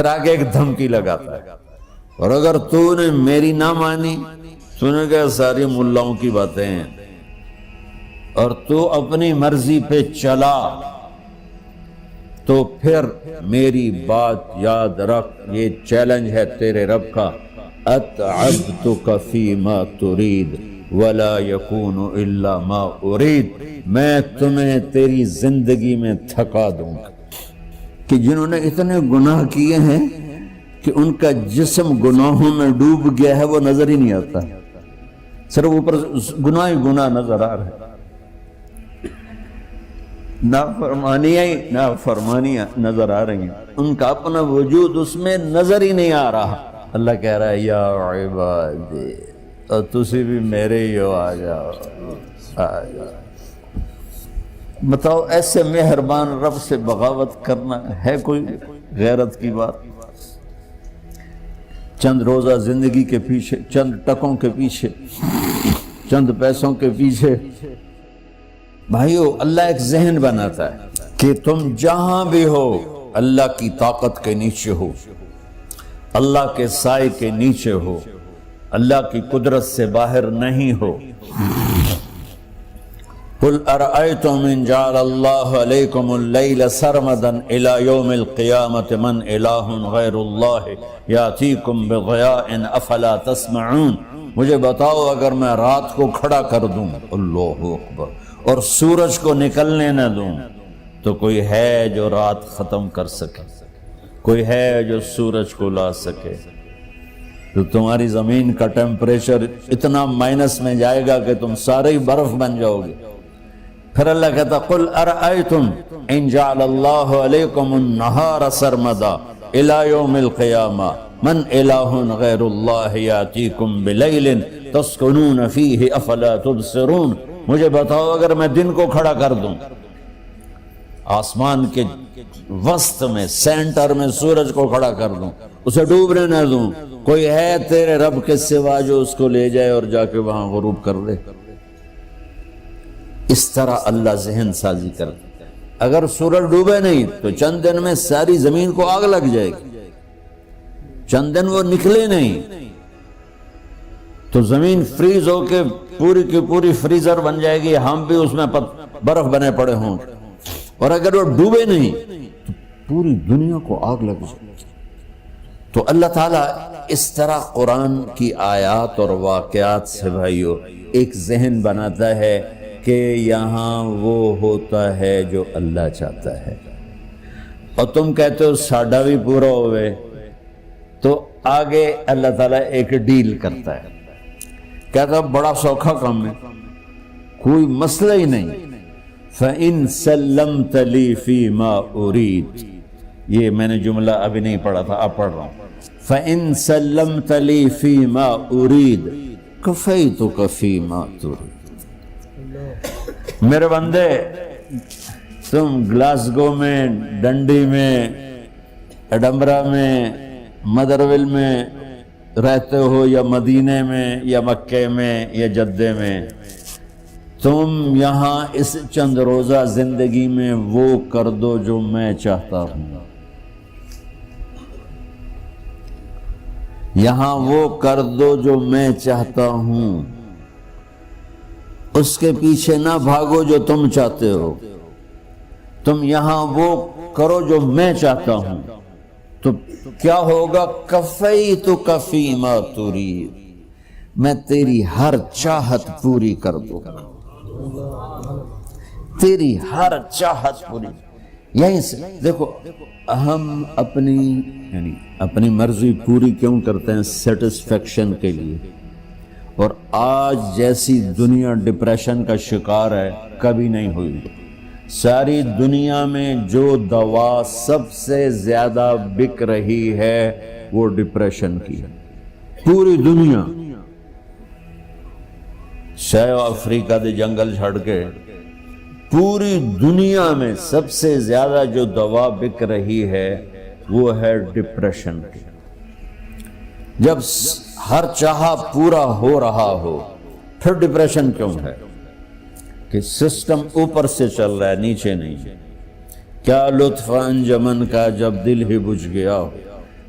پھر آگے ایک دھمکی لگاتا ہے، اور اگر تو نے میری نہ مانی، تو نے کہا ساری ملاؤں کی باتیں ہیں، اور تو اپنی مرضی پہ چلا، تو پھر میری بات یاد رکھ، یہ چیلنج ہے تیرے رب کا، اتعبتک فیما ترید ولا یکون الا ما ارید، میں تمہیں تیری زندگی میں تھکا دوں گا۔ کہ جنہوں نے اتنے گناہ کیے ہیں کہ ان کا جسم گناہوں میں ڈوب گیا ہے، وہ نظر ہی نہیں آتا، صرف اوپر گناہ ہی گناہ نظر آ رہا ہے، نافرمانیاں نظر آ رہی ہیں، ان کا اپنا وجود اس میں نظر ہی نہیں آ رہا۔ اللہ کہہ رہا ہے یا عبادی، اور تسی بھی میرے ہی ہو، آ جاؤ آ جاؤ۔ بتاؤ ایسے مہربان رب سے بغاوت کرنا ہے کوئی غیرت کی بات؟ چند روزہ زندگی کے پیچھے، چند ٹکوں کے پیچھے، چند پیسوں کے پیچھے، بھائیو اللہ ایک ذہن بناتا ہے کہ تم جہاں بھی ہو اللہ کی طاقت کے نیچے ہو، اللہ کے سائے کے نیچے ہو، اللہ کی قدرت سے باہر نہیں ہو۔ قل ارأيتم ان جعل الله عليكم الليل سرمدا الى يوم القيامة من اله غير الله ياتيكم بضياء افلا تسمعون، مجھے بتاؤ اگر میں رات کو کھڑا کر دوں، اللہ اکبر، اور سورج کو نکلنے نہ دوں، تو کوئی ہے جو رات ختم کر سکے؟ کوئی ہے جو سورج کو لا سکے؟ تو تمہاری زمین کا ٹیمپریچر اتنا مائنس میں جائے گا کہ تم سارے ہی برف بن جاؤ گے۔ پھر اللہ کہتا قل ارأیتم ان جعل اللہ علیکم النہار سرمدا الى یوم القیامہ من الہ غیر اللہ یاتیکم بلیل تسکنون فیہ افلا تبصرون، مجھے بتاؤ اگر میں دن کو کھڑا کر دوں، آسمان کے وسط میں سینٹر میں سورج کو کھڑا کر دوں، اسے ڈوبنے نہ دوں، کوئی ہے تیرے رب کے سوا جو اس کو لے جائے اور جا کے وہاں غروب کر دے؟ اس طرح اللہ ذہن سازی کرتا ہے۔ اگر سورج ڈوبے نہیں تو چند دن میں ساری زمین کو آگ لگ جائے گی، چند دن وہ نکلے نہیں تو زمین فریز ہو کے پوری کی پوری فریزر بن جائے گی، ہم بھی اس میں برف بنے پڑے ہوں، اور اگر وہ ڈوبے نہیں تو پوری دنیا کو آگ لگ جائے گی۔ تو اللہ تعالیٰ اس طرح قرآن کی آیات اور واقعات سے بھائیو ایک ذہن بناتا ہے کہ یہاں وہ ہوتا ہے جو اللہ چاہتا ہے، اور تم کہتے ہو ساڈا بھی پورا ہوئے، تو آگے اللہ تعالیٰ ایک ڈیل کرتا ہے، کہتا ہے بڑا سوکھا کام ہے، کوئی مسئلہ ہی نہیں، فَإِن سَلَّمْتَ لِي فِي مَا أُرِيد، یہ میں نے جملہ ابھی نہیں پڑھا تھا، اب پڑھ رہا ہوں، فَإِن سَلَّمْتَ لِي فِي مَا أُرِيد كَفَيْتُكَ فِي مَا تُرِيد۔ میرے بندے، تم گلاسگو میں، ڈنڈی میں، ایڈمبرا میں، مدرول میں رہتے ہو، یا مدینے میں، یا مکے میں، یا جدے میں، تم یہاں اس چند روزہ زندگی میں وہ کر دو جو میں چاہتا ہوں، یہاں وہ کر دو جو میں چاہتا ہوں، اس کے پیچھے نہ بھاگو جو تم چاہتے ہو، تم یہاں وہ کرو جو میں چاہتا ہوں، تو کیا ہوگا؟ کفیتک فیما ترید، میں تیری ہر چاہت پوری کر دوں گا، تیری ہر چاہت پوری۔ یہیں سے دیکھو ہم اپنی مرضی پوری کیوں کرتے ہیں؟ سیٹسفیکشن کے لیے، اور آج جیسی دنیا ڈپریشن کا شکار ہے کبھی نہیں ہوئی۔ ساری دنیا میں جو دوا سب سے زیادہ بک رہی ہے وہ ڈپریشن کی ہے، پوری دنیا، شاید افریقہ دے جنگل چھڑ کے پوری دنیا میں سب سے زیادہ جو دوا بک رہی ہے وہ ہے ڈپریشن کی۔ جب ہر چاہا پورا ہو رہا ہو پھر ڈپریشن کیوں ہے؟ کہ سسٹم اوپر سے چل رہا ہے، نیچے نہیں۔ کیا لطف انجمن کا جب دل ہی بجھ گیا،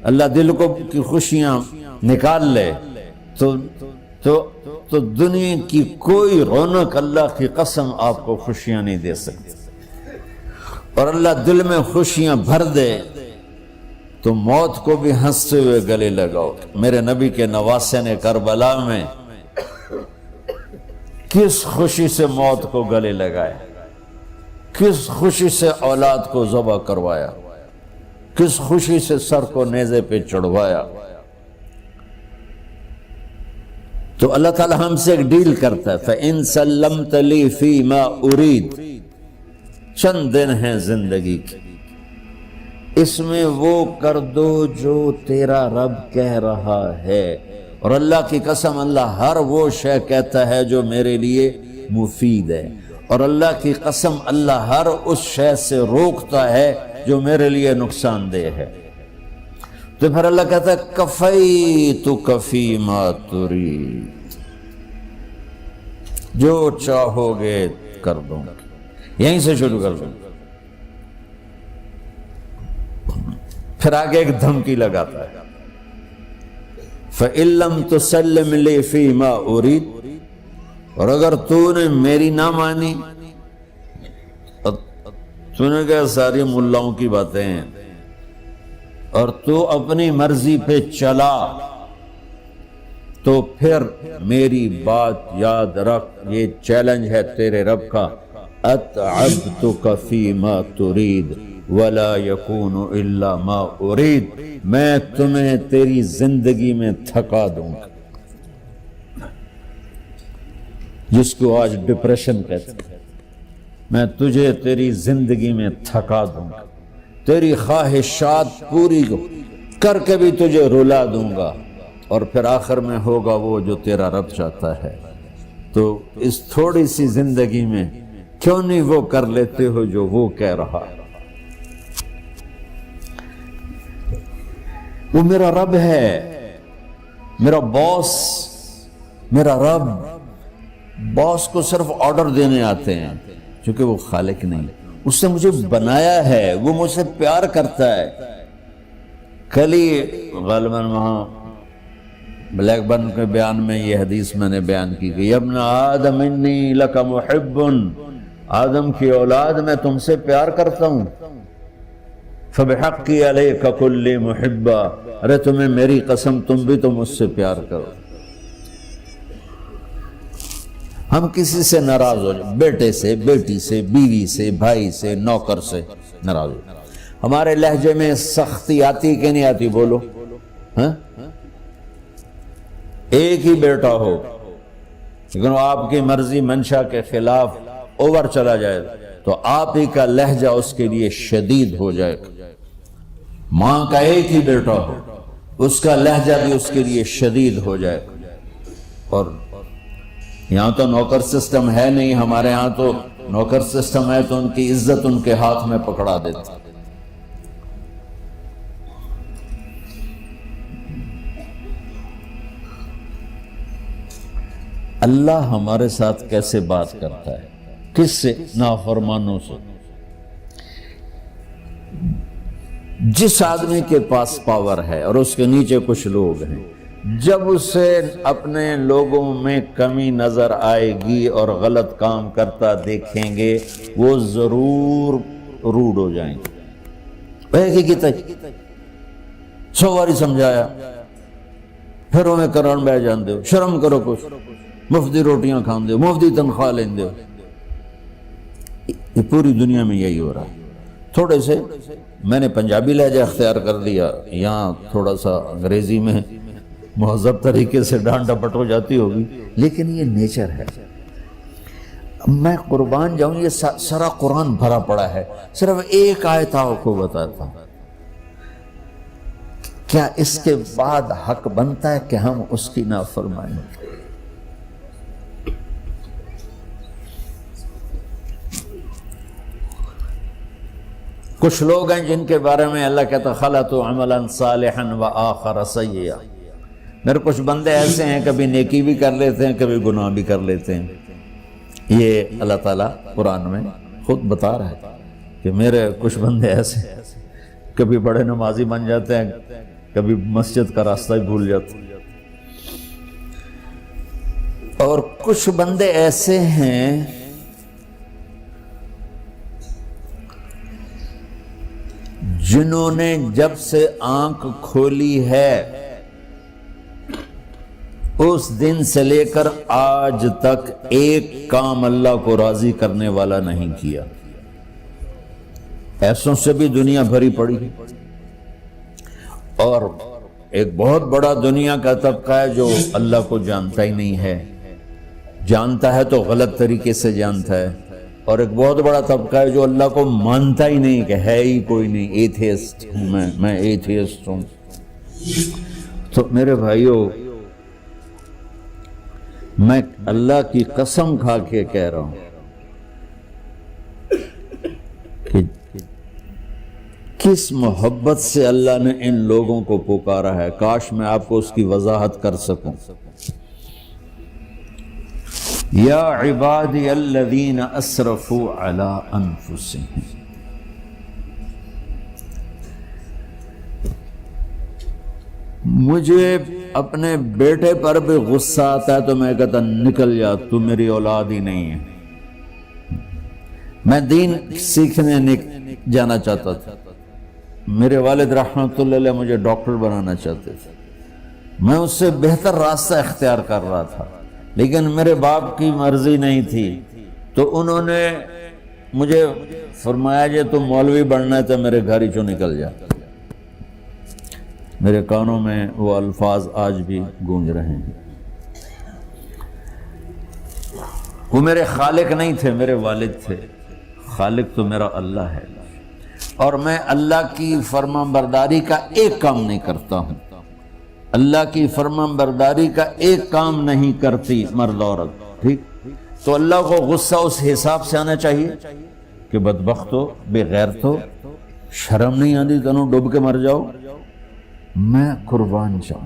اللہ دل کو کی خوشیاں نکال لے تو دنیا کی کوئی رونق اللہ کی قسم آپ کو خوشیاں نہیں دے سکتی. اور اللہ دل میں خوشیاں بھر دے تو موت کو بھی ہنستے ہوئے گلے لگاؤ. میرے نبی کے نواسے نے کربلا میں کس خوشی سے موت کو گلے لگائے، کس خوشی سے اولاد کو ذبح کروایا، کس خوشی سے سر کو نیزے پہ چڑھوایا. تو اللہ تعالی ہم سے ایک ڈیل کرتا ہے، فَإِن سَلَّمْتَ لِي فِي مَا أُرِيد. چند دن ہیں زندگی کی، اس میں وہ کر دو جو تیرا رب کہہ رہا ہے. اور اللہ کی قسم اللہ ہر وہ شے کہتا ہے جو میرے لیے مفید ہے، اور اللہ کی قسم اللہ ہر اس شے سے روکتا ہے جو میرے لیے نقصان دہ ہے. تو پھر اللہ کہتا ہے کفیتک فی ما ترید، جو چاہو گے کر دوں گا. یہیں سے شروع کر دوں. پھر آگے ایک دھمکی لگاتا ہے، فَإِن لَّمْ تُسَلِّمْ لِي فِي مَا أُرِيدُ. اور اگر تو نے میری نہ مانی، تو نے کہا ساری ملاؤں کی باتیں ہیں، اور تو اپنی مرضی پہ چلا، تو پھر میری بات یاد رکھ. یہ چیلنج ہے تیرے رب کا، اتعبتک فی ما ترید ولا یکون الا ما ارید. میں تمہیں تیری زندگی میں تھکا دوں گا، جس کو آج ڈپریشن کہتے ہیں. میں تجھے تیری زندگی میں تھکا دوں گا، تیری خواہشات پوری کر کے بھی تجھے رلا دوں گا، اور پھر آخر میں ہوگا وہ جو تیرا رب چاہتا ہے. تو اس تھوڑی سی زندگی میں کیوں نہیں وہ کر لیتے ہو جو وہ کہہ رہا ہے. وہ میرا رب ہے، میرا باس، میرا رب. باس کو صرف آرڈر دینے آتے ہیں، چونکہ وہ خالق نہیں. اس نے مجھے بنایا ہے، وہ مجھ سے پیار کرتا ہے. کل ہی غالباً وہاں بلیک برن کے بیان میں یہ حدیث میں نے بیان کی کہ ابن آدم انی لک محب، آدم کی اولاد میں تم سے پیار کرتا ہوں. فبحقی علیک کل محبا، ارے تمہیں میری قسم تم بھی تو مجھ سے پیار کرو. ہم کسی سے ناراض ہو جائیں، بیٹے سے، بیٹی سے، بیوی سے، بھائی سے، نوکر سے ناراض ہو. ہمارے لہجے میں سختی آتی کہ نہیں آتی؟ بولو. ہاں، ایک ہی بیٹا ہو لیکن وہ آپ کی مرضی منشا کے خلاف اوور چلا جائے تو آپ ہی کا لہجہ اس کے لیے شدید ہو جائے. ماں کا ایک ہی بیٹا ہو، اس کا لہجہ بھی اس کے لیے شدید ہو جائے. اور یہاں تو نوکر سسٹم ہے نہیں، ہمارے ہاں تو نوکر سسٹم ہے تو ان کی عزت ان کے ہاتھ میں پکڑا دیتا. اللہ ہمارے ساتھ کیسے بات کرتا ہے؟ کس سے؟ نافرمانوں سے. جس آدمی کے پاس پاور ہے اور اس کے نیچے کچھ لوگ ہیں، جب اسے اپنے لوگوں میں کمی نظر آئے گی اور غلط کام کرتا دیکھیں گے، وہ ضرور روڈ ہو جائیں گے. ایک ہی کی 100 باری سمجھایا، پھر انہیں کرن بہ جان دو. شرم کرو، کچھ مفتی روٹیاں کھان دو، مفتی تنخواہ لین دو. یہ پوری دنیا میں یہی ہو رہا ہے. تھوڑے سے میں نے پنجابی لہجہ اختیار کر لیا، یہاں تھوڑا سا انگریزی میں مہذب طریقے سے ڈانٹ ڈپٹ ہو جاتی ہوگی، لیکن یہ نیچر ہے. میں قربان جاؤں، یہ سارا قرآن بھرا پڑا ہے. صرف ایک آیت آپ کو بتاتا ہوں. کیا اس کے بعد حق بنتا ہے کہ ہم اس کی نافرمانی؟ کچھ لوگ ہیں جن کے بارے میں اللہ کہتا خلطوا عملا صالحا وآخر سیئا. میرے کچھ بندے ایسے ہیں کبھی نیکی بھی کر لیتے ہیں، کبھی گناہ بھی کر لیتے ہیں. یہ اللہ تعالیٰ قرآن میں خود بتا رہا ہے کہ میرے کچھ بندے ایسے ہیں، کبھی بڑے نمازی بن جاتے ہیں، کبھی مسجد کا راستہ ہی بھول جاتا. اور کچھ بندے ایسے ہیں جنہوں نے جب سے آنکھ کھولی ہے اس دن سے لے کر آج تک ایک کام اللہ کو راضی کرنے والا نہیں کیا. ایسوں سے بھی دنیا بھری پڑی. اور ایک بہت بڑا دنیا کا طبقہ ہے جو اللہ کو جانتا ہی نہیں ہے، جانتا ہے تو غلط طریقے سے جانتا ہے. اور ایک بہت بڑا طبقہ ہے جو اللہ کو مانتا ہی نہیں کہ ہے ہی کوئی نہیں. ایتھیسٹ ہوں میں ایتھیسٹ ہوں. تو میرے بھائیوں، میں اللہ کی قسم کھا کے کہہ رہا ہوں کہ کس محبت سے اللہ نے ان لوگوں کو پکارا ہے، کاش میں آپ کو اس کی وضاحت کر سکوں. یا عبادی الذین اسرفوا علی انفسہم. مجھے اپنے بیٹے پر بھی غصہ آتا ہے تو میں کہتا نکل جا، تو میری اولاد ہی نہیں ہے. میں دین سیکھنے جانا چاہتا تھا. میرے والد رحمۃ اللہ علیہ مجھے ڈاکٹر بنانا چاہتے تھے. میں اس سے بہتر راستہ اختیار کر رہا تھا، لیکن میرے باپ کی مرضی نہیں تھی. تو انہوں نے مجھے فرمایا جی تو مولوی بننا ہے تو میرے گھر ہی چوں نکل جا. میرے کانوں میں وہ الفاظ آج بھی گونج رہے ہیں. وہ میرے خالق نہیں تھے، میرے والد تھے. خالق تو میرا اللہ ہے، اور میں اللہ کی فرمان برداری کا ایک کام نہیں کرتا ہوں. اللہ کی فرمان برداری کا ایک کام نہیں کرتی مرد عورت. ٹھیک، تو اللہ کو غصہ اس حساب سے آنا چاہیے کہ بدبخت ہو، بے غیرت ہو، شرم نہیں آتی تنوں ڈوب کے مر جاؤ. میں قربان جاؤں.